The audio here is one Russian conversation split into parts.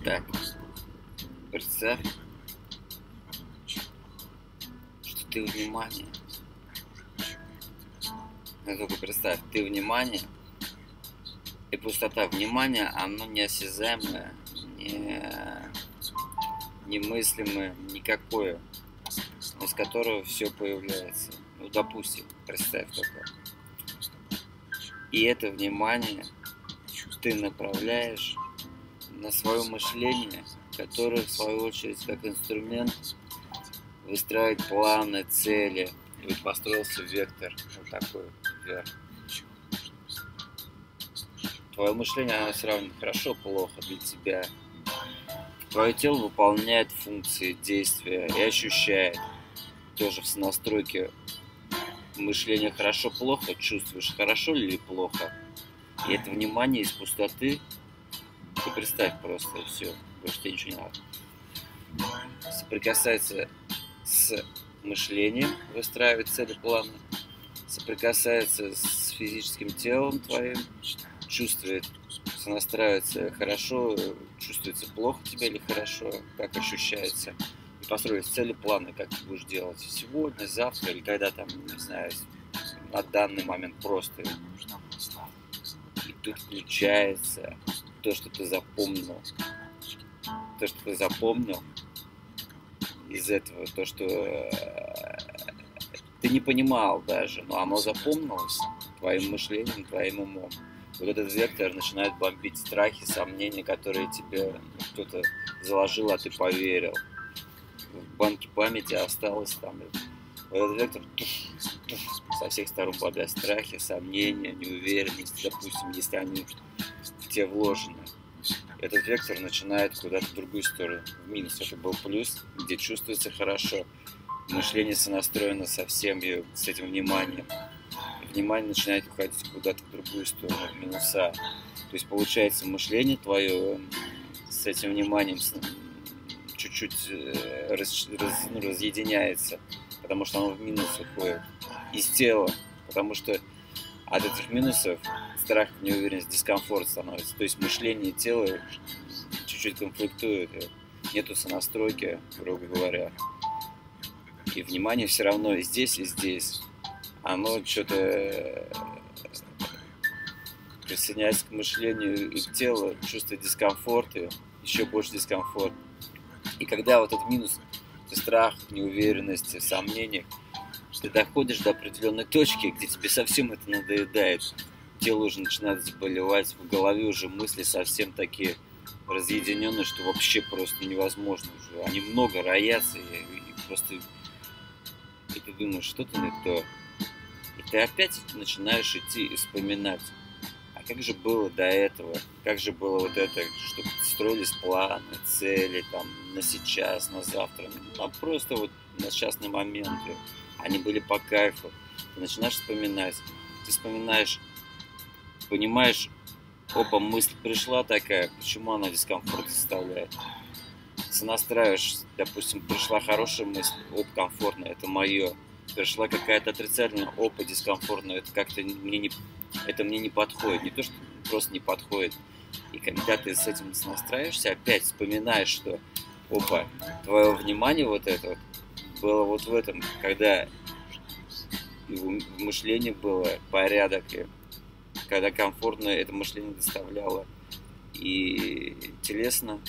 Так, представь, что ты внимание. Ну, только представь, ты внимание, и пустота внимания, оно неосязаемое, немыслимое, никакое, из которого все появляется. Ну, допустим, представь только. И это внимание ты направляешь на свое мышление, которое, в свою очередь, как инструмент, выстраивает планы, цели. И вот построился вектор, вот такой вверх. Твое мышление, оно все равно хорошо, плохо для тебя. Твое тело выполняет функции, действия и ощущает. Тоже в настройке мышления хорошо-плохо, чувствуешь, хорошо или плохо. И это внимание из пустоты. Ты представь просто все, больше тебе ничего не надо. Соприкасается с мышлением, выстраивает цели, планы. Соприкасается с физическим телом твоим, чувствует, сонастраивается хорошо, чувствуется плохо тебе или хорошо, как ощущается. И построить цели, планы, как ты будешь делать сегодня, завтра или когда там, не знаю, на данный момент просто. И тут включается то, что ты запомнил. То, что ты запомнил из этого, то, что ты не понимал даже, но оно запомнилось твоим мышлением, твоим умом. Вот этот вектор начинает бомбить страхи, сомнения, которые тебе кто-то заложил, а ты поверил. В банке памяти осталось там. Вот этот вектор со всех сторон бомбят страхи, сомнения, неуверенность, допустим, если они в тебе вложены. Этот вектор начинает куда-то в другую сторону, в минус. Это был плюс, где чувствуется хорошо. Мышление сонастроено со всем с этим вниманием. Внимание начинает уходить куда-то в другую сторону, в минуса. То есть получается мышление твое с этим вниманием чуть-чуть разъединяется, потому что оно в минус уходит из тела, потому что от этих минусов страх, неуверенность, дискомфорт становится. То есть мышление и тело чуть-чуть конфликтуют, нету сонастройки, грубо говоря. И внимание все равно и здесь, и здесь. Оно что-то присоединяется к мышлению и к телу, чувствует дискомфорт, и еще больше дискомфорт. И когда вот этот минус, страх, неуверенность, сомнения, ты доходишь до определенной точки, где тебе совсем это надоедает. Тело уже начинает заболевать, в голове уже мысли совсем такие разъединенные, что вообще просто невозможно уже. Они много роятся, и просто и ты думаешь, что-то не то. И ты опять начинаешь идти и вспоминать. А как же было до этого? Как же было вот это, чтобы строились планы, цели там на сейчас, на завтра, просто вот на частные моменты. Они были по кайфу. Ты начинаешь вспоминать. Ты вспоминаешь, понимаешь, опа, мысль пришла такая, почему она дискомфорт составляет. Сонастраиваешь, допустим, пришла хорошая мысль, оп, комфортно, это мое. Пришла какая-то отрицательная, опа, дискомфортно, это как-то это мне не подходит. Не то, что просто не подходит. И когда ты с этим сонастраиваешься, опять вспоминаешь, что, опа, твое внимание вот это вот было вот в этом, когда и в мышлении было порядок, и когда комфортно это мышление доставляло и телесно,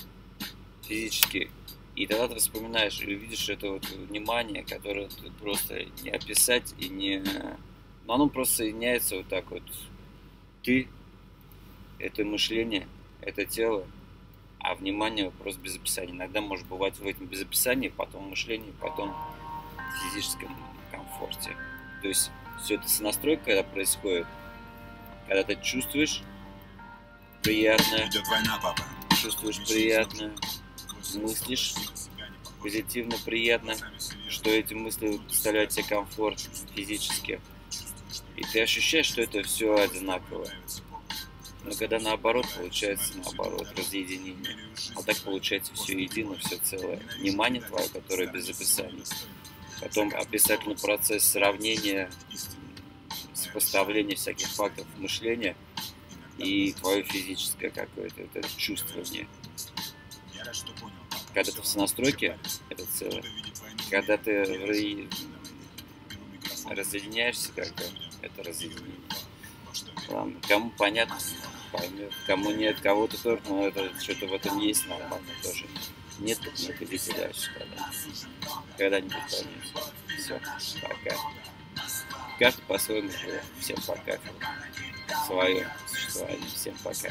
физически. И тогда ты вспоминаешь и видишь это вот внимание, которое ты просто не описать и не... Но оно просто соединяется вот так вот. Ты, это мышление, это тело, а внимание просто без описания. Иногда может бывать в этом без описания, потом мышление, потом в физическом комфорте. То есть все это сонастройка, когда происходит, когда ты чувствуешь приятное, чувствуешь приятное, мыслишь позитивно, приятно, что эти мысли доставляют тебе комфорт физически. И ты ощущаешь, что это все одинаково. Но когда наоборот, получается наоборот, разъединение. А так получается все едино, все целое. Внимание твое, которое без описания. Потом описательный процесс сравнения, сопоставления всяких фактов мышления и твое физическое какое-то это чувствование. Когда ты в сонастройке, это целое. Когда ты разъединяешься как-то, это разъединение. Ладно, кому понятно, поймет, кому нет, кого-то тоже, но это что-то в этом есть нормально тоже. Нет, так нет, идите дальше тогда. Когда-нибудь поймете. Все, пока. Каждый по-своему живет. Всем пока. Свое существование. Всем пока.